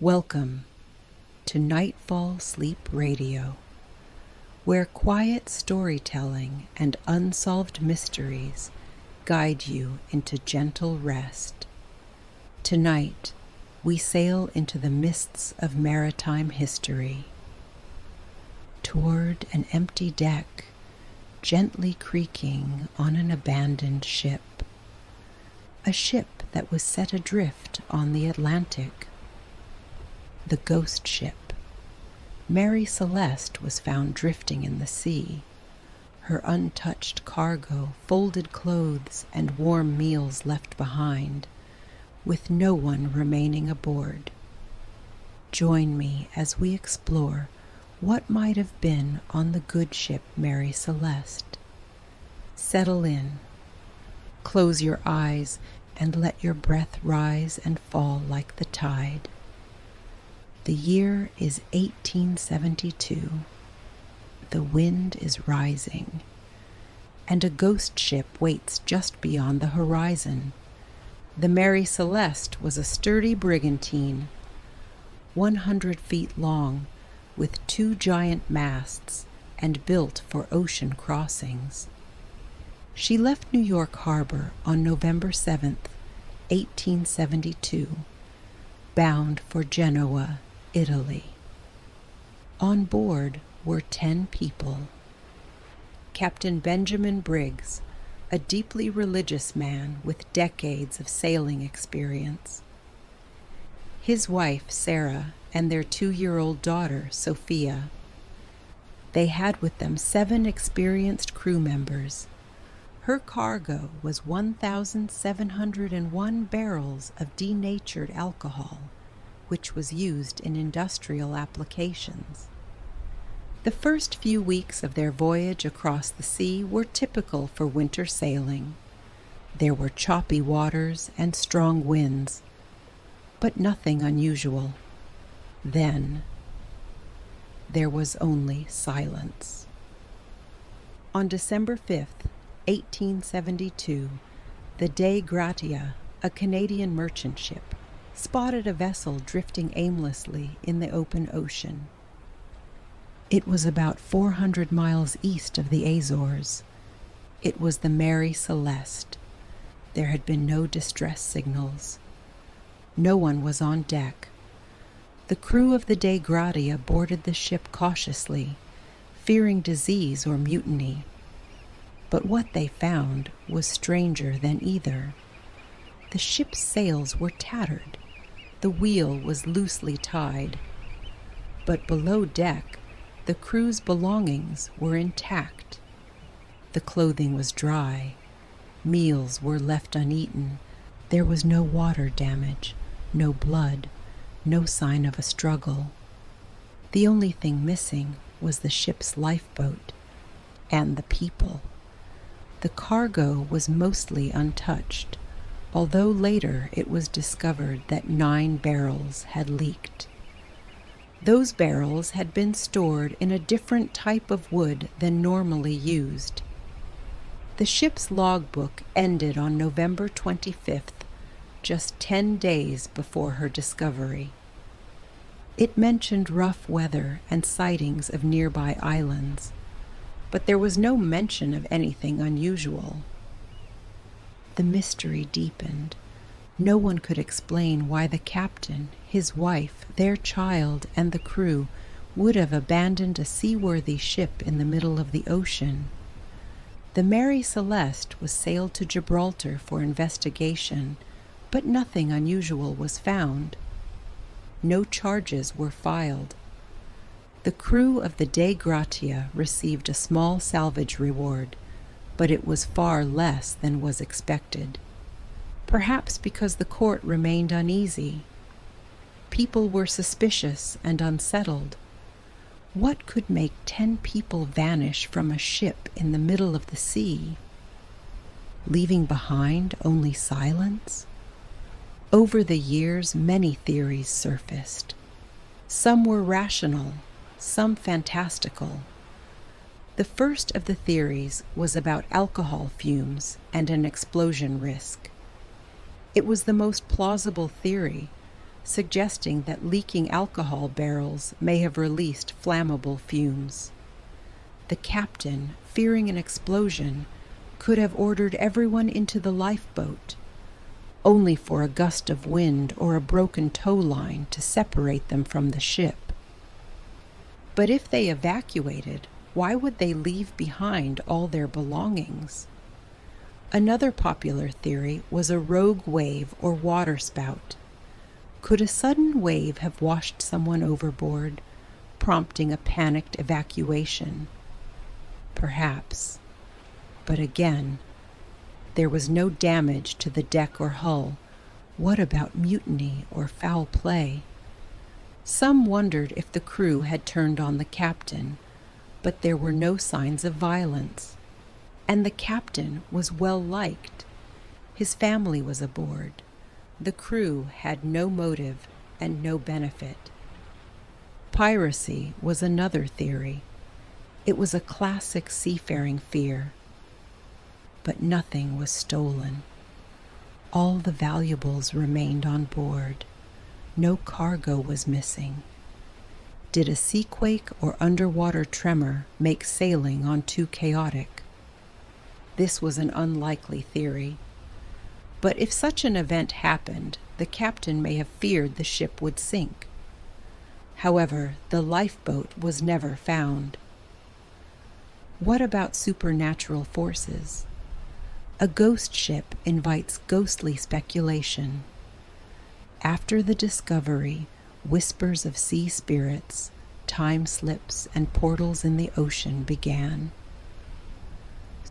Welcome to Nightfall Sleep Radio, where quiet storytelling and unsolved mysteries guide you into gentle rest. Tonight, we sail into the mists of maritime history, toward an empty deck, gently creaking on an abandoned ship. A ship that was set adrift on the Atlantic. The Ghost Ship Mary Celeste was found drifting in the sea, her untouched cargo, folded clothes, and warm meals left behind, with no one remaining aboard. Join me as we explore what might have been on the good ship Mary Celeste. Settle in, close your eyes, and let your breath rise and fall like the tide. The year is 1872. The wind is rising, and a ghost ship waits just beyond the horizon. The Mary Celeste was a sturdy brigantine, 100 feet long, with 2 giant masts and built for ocean crossings. She left New York Harbor on November 7th, 1872, bound for Genoa, Italy. On board were 10 people. Captain Benjamin Briggs, a deeply religious man with decades of sailing experience. His wife, Sarah, and their 2-year-old daughter, Sophia. They had with them 7 experienced crew members. Her cargo was 1,701 barrels of denatured alcohol, which was used in industrial applications. The first few weeks of their voyage across the sea were typical for winter sailing. There were choppy waters and strong winds, but nothing unusual. Then, there was only silence. On December 5th, 1872, the Dei Gratia, a Canadian merchant ship, spotted a vessel drifting aimlessly in the open ocean. It was about 400 miles east of the Azores. It was the Mary Celeste. There had been no distress signals. No one was on deck. The crew of the Dei Gratia boarded the ship cautiously, fearing disease or mutiny. But what they found was stranger than either. The ship's sails were tattered. The wheel was loosely tied. But below deck, the crew's belongings were intact. The clothing was dry. Meals were left uneaten. There was no water damage, no blood, no sign of a struggle. The only thing missing was the ship's lifeboat and the people. The cargo was mostly untouched, although later it was discovered that 9 barrels had leaked. Those barrels had been stored in a different type of wood than normally used. The ship's logbook ended on November 25th, just 10 days before her discovery. It mentioned rough weather and sightings of nearby islands, but there was no mention of anything unusual. The mystery deepened. No one could explain why the captain, his wife, their child, and the crew would have abandoned a seaworthy ship in the middle of the ocean. The Mary Celeste was sailed to Gibraltar for investigation, but nothing unusual was found. No charges were filed. The crew of the Dei Gratia received a small salvage reward, but it was far less than was expected. Perhaps because the court remained uneasy. People were suspicious and unsettled. What could make 10 people vanish from a ship in the middle of the sea, leaving behind only silence? Over the years, many theories surfaced. Some were rational, some fantastical. The first of the theories was about alcohol fumes and an explosion risk. It was the most plausible theory, suggesting that leaking alcohol barrels may have released flammable fumes. The captain, fearing an explosion, could have ordered everyone into the lifeboat, only for a gust of wind or a broken tow line to separate them from the ship. But if they evacuated, why would they leave behind all their belongings? Another popular theory was a rogue wave or waterspout. Could a sudden wave have washed someone overboard, prompting a panicked evacuation? Perhaps. But again, there was no damage to the deck or hull. What about mutiny or foul play? Some wondered if the crew had turned on the captain, but there were no signs of violence. And the captain was well liked. His family was aboard. The crew had no motive and no benefit. Piracy was another theory. It was a classic seafaring fear. But nothing was stolen. All the valuables remained on board. No cargo was missing. Did a seaquake or underwater tremor make sailing on too chaotic? This was an unlikely theory. But if such an event happened, the captain may have feared the ship would sink. However, the lifeboat was never found. What about supernatural forces? A ghost ship invites ghostly speculation. After the discovery, whispers of sea spirits, time slips, and portals in the ocean began.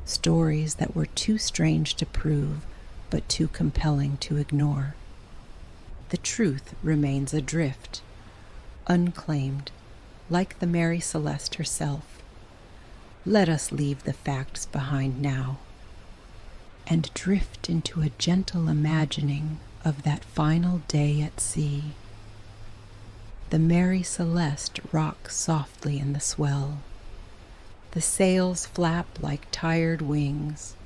Stories that were too strange to prove, but too compelling to ignore. The truth remains adrift, unclaimed, like the Mary Celeste herself. Let us leave the facts behind now, and drift into a gentle imagining of that final day at sea. The Mary Celeste rocks softly in the swell. The sails flap like tired wings.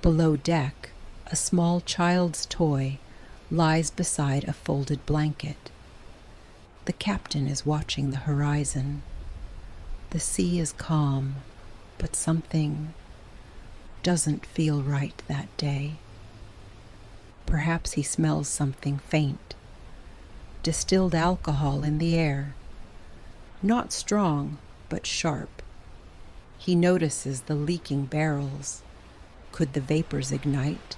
Below deck, a small child's toy lies beside a folded blanket. The captain is watching the horizon. The sea is calm, but something doesn't feel right that day. Perhaps he smells something faint. Distilled alcohol in the air. Not strong, but sharp. He notices the leaking barrels. Could the vapors ignite?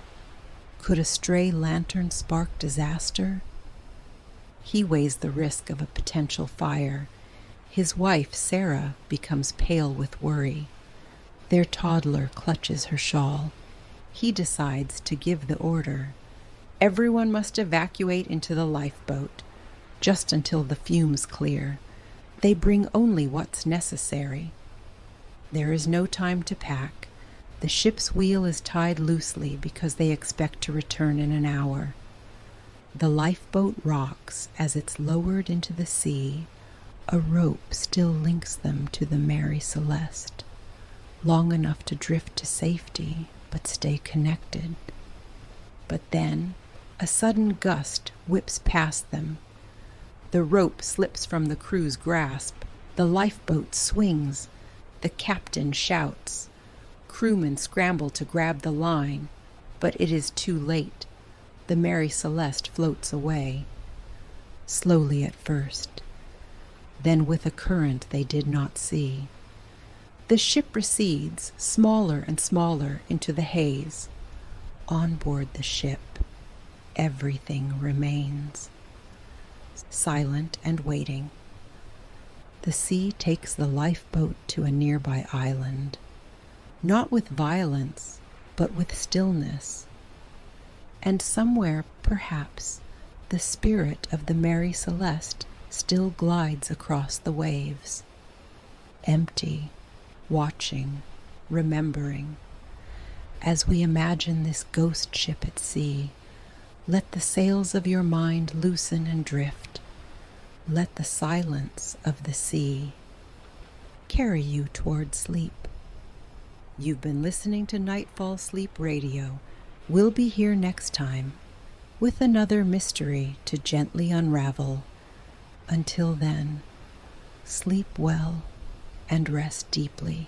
Could a stray lantern spark disaster? He weighs the risk of a potential fire. His wife, Sarah, becomes pale with worry. Their toddler clutches her shawl. He decides to give the order. Everyone must evacuate into the lifeboat, just until the fumes clear. They bring only what's necessary. There is no time to pack. The ship's wheel is tied loosely because they expect to return in an hour. The lifeboat rocks as it's lowered into the sea. A rope still links them to the Mary Celeste, long enough to drift to safety but stay connected. But then a sudden gust whips past them. The rope slips from the crew's grasp. The lifeboat swings. The captain shouts. Crewmen scramble to grab the line, but it is too late. The Mary Celeste floats away. Slowly at first, then with a current they did not see. The ship recedes, smaller and smaller, into the haze. On board the ship, everything remains. Silent and waiting. The sea takes the lifeboat to a nearby island. Not with violence, but with stillness. And somewhere, perhaps, the spirit of the Mary Celeste still glides across the waves. Empty, watching, remembering. As we imagine this ghost ship at sea, let the sails of your mind loosen and drift. Let the silence of the sea carry you toward sleep. You've been listening to Nightfall Sleep Radio. We'll be here next time. with another mystery to gently unravel. Until then, sleep well and rest deeply.